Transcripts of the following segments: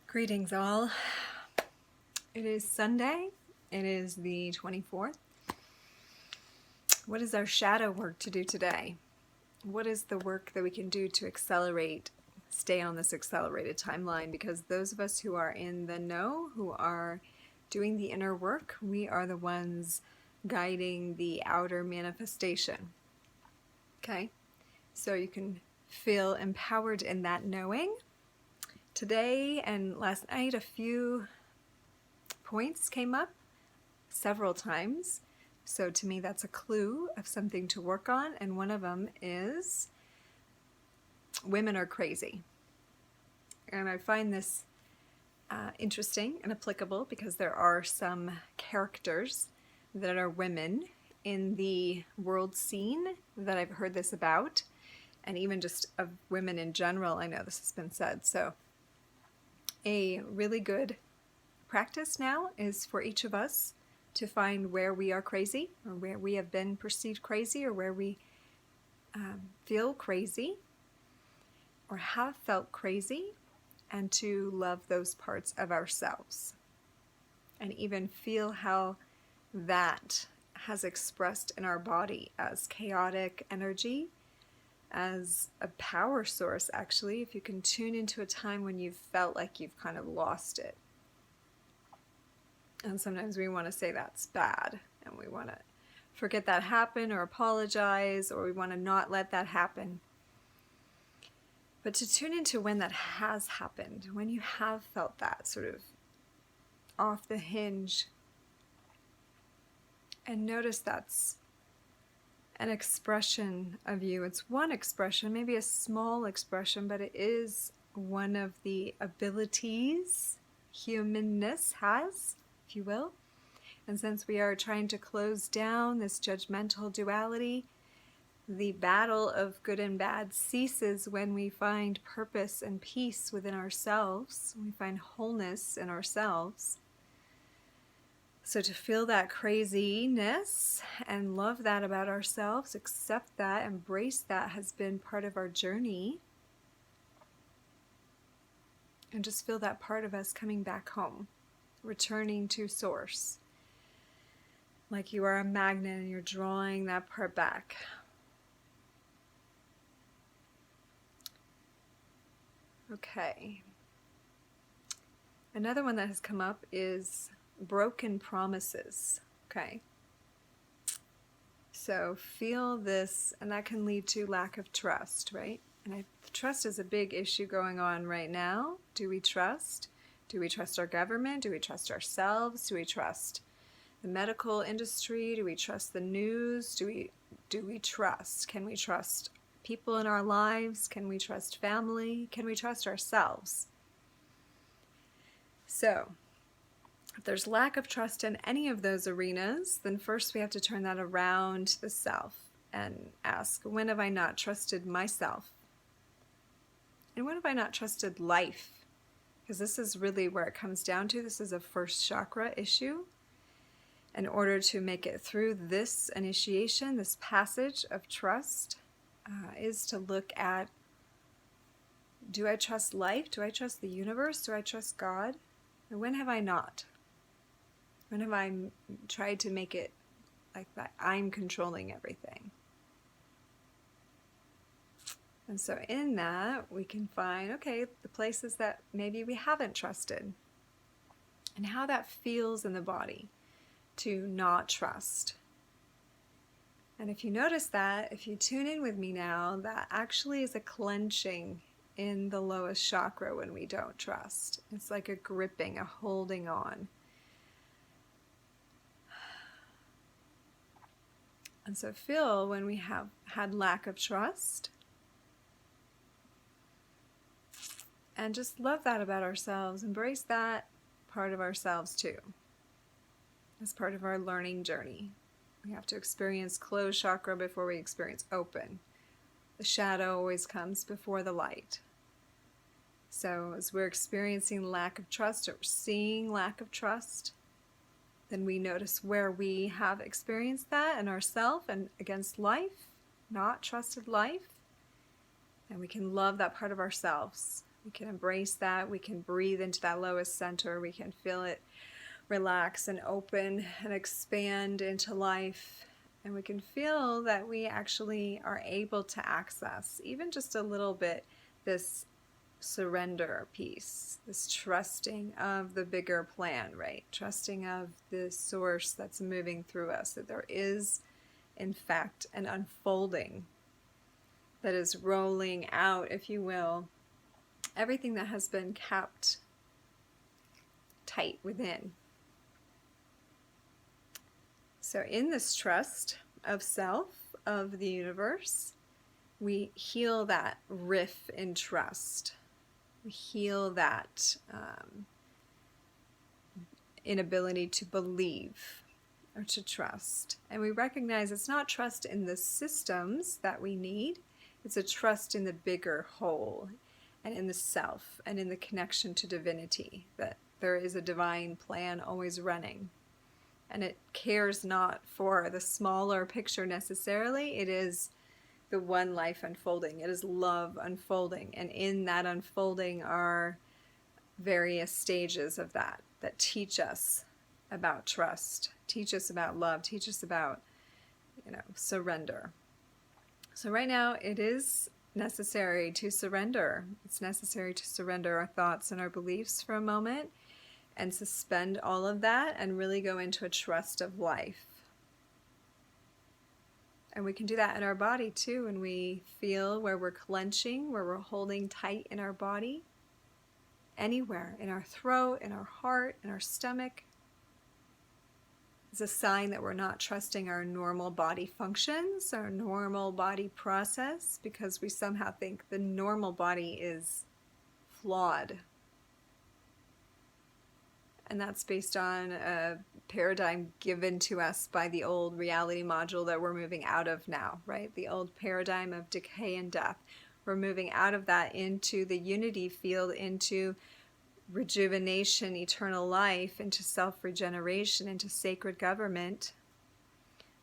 Greetings all. It is Sunday. It is the 24th. What is our shadow work to do today? What is the work that we can do to accelerate, stay on this accelerated timeline? Because those of us who are in the know, who are doing the inner work, we are the ones guiding the outer manifestation. Okay? So you can feel empowered in that knowing. Today and last night, a few points came up several times. So to me, that's a clue of something to work on. And one of them is women are crazy. And I find this interesting and applicable because there are some characters that are women in the world scene that I've heard this about. And even just of women in general, I know this has been said. So a really good practice now is for each of us to find where we are crazy, or where we have been perceived crazy, or where we feel crazy or have felt crazy, and to love those parts of ourselves and even feel how that has expressed in our body as chaotic energy, as a power source. Actually, if you can tune into a time when you've felt like you've kind of lost it. And sometimes we want to say that's bad, and we want to forget that happened or apologize, or we want to not let that happen. But to tune into when that has happened, when you have felt that sort of off the hinge, and notice that's an expression of you. It's one expression, maybe a small expression, but it is one of the abilities humanness has, if you will. And since we are trying to close down this judgmental duality, the battle of good and bad ceases when we find purpose and peace within ourselves, when we find wholeness in ourselves. So to feel that craziness and love that about ourselves, accept that, embrace that, has been part of our journey. And just feel that part of us coming back home, returning to source. Like you are a magnet and you're drawing that part back. Okay. Another one that has come up is broken promises. Okay. So feel this, and that can lead to lack of trust, right? And trust is a big issue going on right now. Do we trust? Do we trust our government? Do we trust ourselves? Do we trust the medical industry? Do we trust the news? Do we trust? Can we trust people in our lives? Can we trust family? Can we trust ourselves? So if there's lack of trust in any of those arenas, then first we have to turn that around to the self and ask, when have I not trusted myself? And when have I not trusted life? Because this is really where it comes down to. This is a first chakra issue. In order to make it through this initiation, this passage of trust, is to look at, do I trust life? Do I trust the universe? Do I trust God? And when have I not? When have I tried to make it like that I'm controlling everything? And so in that, we can find, okay, the places that maybe we haven't trusted and how that feels in the body to not trust. And if you notice that, if you tune in with me now, that actually is a clenching in the lowest chakra when we don't trust. It's like a gripping, a holding on. And so feel when we have had lack of trust. And just love that about ourselves. Embrace that part of ourselves too, as part of our learning journey. We have to experience closed chakra before we experience open. The shadow always comes before the light. So as we're experiencing lack of trust, or seeing lack of trust, then we notice where we have experienced that in ourselves and against life, not trusted life. And we can love that part of ourselves. We can embrace that. We can breathe into that lowest center. We can feel it relax and open and expand into life. And we can feel that we actually are able to access, even just a little bit, this surrender piece, this trusting of the bigger plan, right? Trusting of the source that's moving through us, that there is, in fact, an unfolding that is rolling out, if you will, everything that has been kept tight within. So in this trust of self, of the universe, we heal that rift in trust. We heal that inability to believe or to trust. And we recognize it's not trust in the systems that we need, it's a trust in the bigger whole and in the self and in the connection to divinity, that there is a divine plan always running. And it cares not for the smaller picture necessarily. It is the one life unfolding. It is love unfolding. And in that unfolding are various stages of that teach us about trust, teach us about love, teach us about, surrender. So right now it is necessary to surrender. It's necessary to surrender our thoughts and our beliefs for a moment and suspend all of that and really go into a trust of life. And we can do that in our body too, when we feel where we're clenching, where we're holding tight in our body, anywhere, in our throat, in our heart, in our stomach. It's a sign that we're not trusting our normal body functions, our normal body process, because we somehow think the normal body is flawed. And that's based on a paradigm given to us by the old reality module that we're moving out of now, right? The old paradigm of decay and death. We're moving out of that into the unity field, into rejuvenation, eternal life, into self-regeneration, into sacred government.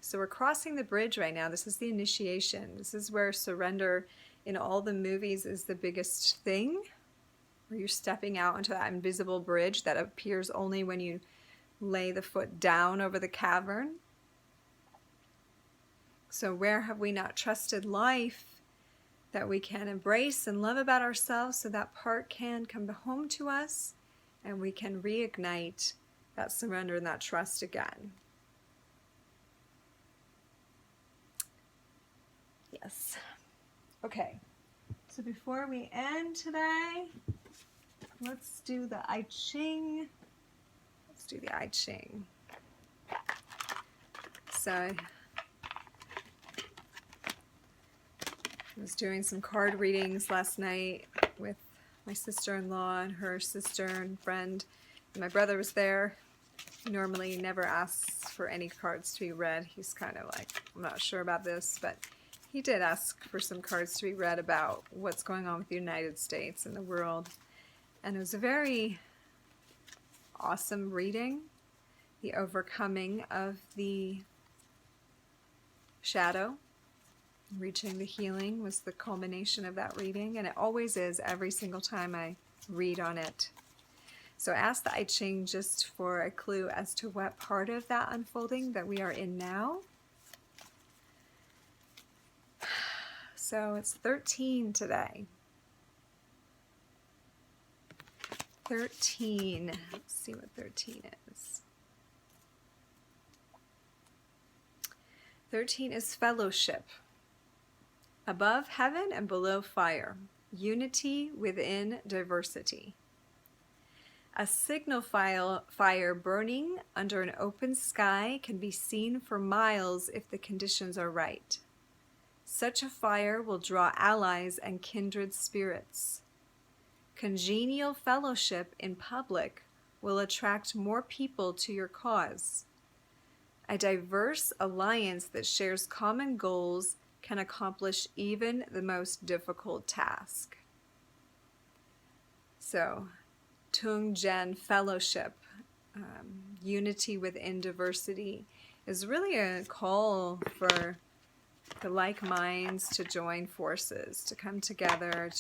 So we're crossing the bridge right now. This is the initiation. This is where surrender in all the movies is the biggest thing. Where you're stepping out onto that invisible bridge that appears only when you lay the foot down over the cavern. So where have we not trusted life that we can embrace and love about ourselves, so that part can come home to us and we can reignite that surrender and that trust again. Yes. Okay. So before we end today, let's do the I Ching. Let's do the I Ching. So I was doing some card readings last night with my sister-in-law and her sister and friend. And my brother was there. He normally never asks for any cards to be read. He's kind of like, I'm not sure about this, but he did ask for some cards to be read about what's going on with the United States and the world. And it was a very awesome reading. The overcoming of the shadow, reaching the healing was the culmination of that reading. And it always is every single time I read on it. So ask the I Ching just for a clue as to what part of that unfolding that we are in now. So it's 13 today. 13. Let's see what 13 is. 13 is fellowship. Above heaven and below fire. Unity within diversity. A signal fire burning under an open sky can be seen for miles if the conditions are right. Such a fire will draw allies and kindred spirits. Congenial fellowship in public will attract more people to your cause. A diverse alliance that shares common goals can accomplish even the most difficult task. So, Tung Jen fellowship, unity within diversity, is really a call for the like minds to join forces, to come together,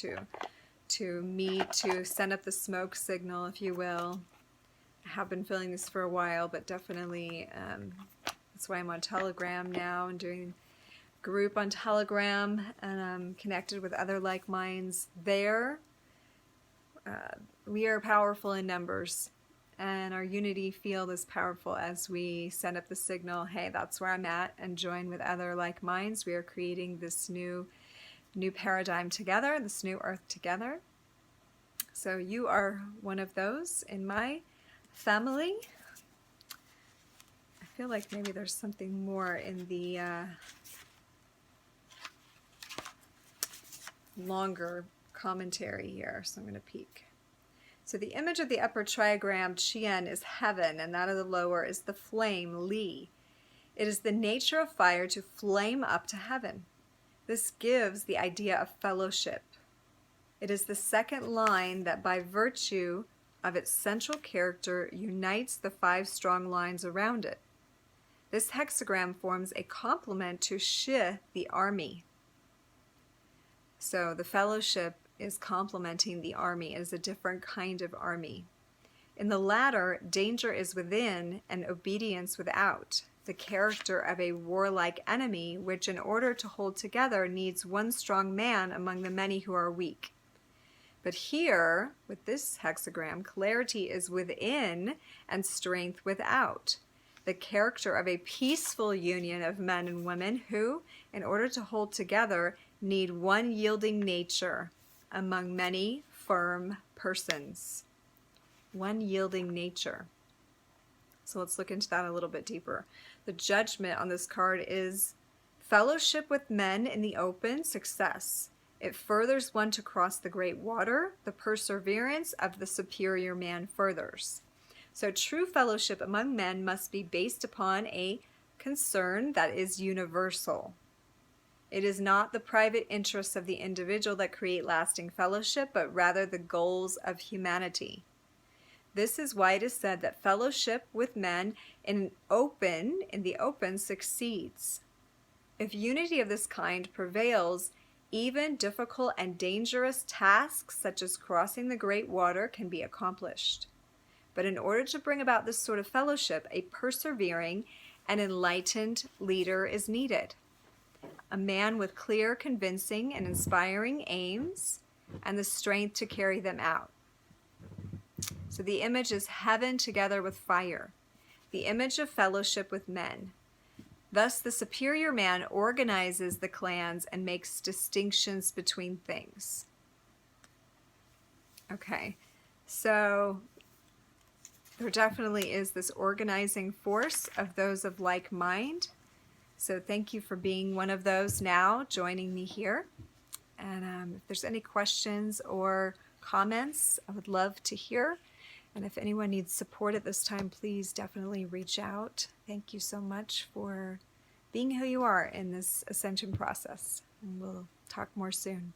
to meet, to send up the smoke signal, if you will. I have been feeling this for a while, but definitely that's why I'm on Telegram now and doing a group on Telegram, and I'm connected with other like minds there. We are powerful in numbers, and our unity field is powerful as we send up the signal, hey, that's where I'm at, and join with other like minds. We are creating this new paradigm together, this new earth together. So you are one of those in my family. I feel like maybe there's something more in the longer commentary here, so I'm going to peek. So the image of the upper trigram, Qian, is heaven, and that of the lower is the flame, Li. It is the nature of fire to flame up to heaven. This gives the idea of fellowship. It is the second line that, by virtue of its central character, unites the 5 strong lines around it. This hexagram forms a complement to Shi, the army. So the fellowship is complementing the army. It is a different kind of army. In the latter, danger is within and obedience without, the character of a warlike enemy, which in order to hold together needs one strong man among the many who are weak. But here, with this hexagram, clarity is within and strength without, the character of a peaceful union of men and women who, in order to hold together, need one yielding nature among many firm persons. One yielding nature. So let's look into that a little bit deeper. The judgment on this card is fellowship with men in the open, success. It furthers one to cross the great water. The perseverance of the superior man furthers. So true fellowship among men must be based upon a concern that is universal. It is not the private interests of the individual that create lasting fellowship, but rather the goals of humanity. This is why it is said that fellowship with men in the open succeeds. If unity of this kind prevails, even difficult and dangerous tasks such as crossing the great water can be accomplished. But in order to bring about this sort of fellowship, a persevering and enlightened leader is needed. A man with clear, convincing, and inspiring aims and the strength to carry them out. So the image is heaven together with fire, the image of fellowship with men. Thus the superior man organizes the clans and makes distinctions between things. Okay, so there definitely is this organizing force of those of like mind. So thank you for being one of those now, joining me here. And if there's any questions or comments, I would love to hear. And if anyone needs support at this time, please definitely reach out. Thank you so much for being who you are in this ascension process. And we'll talk more soon.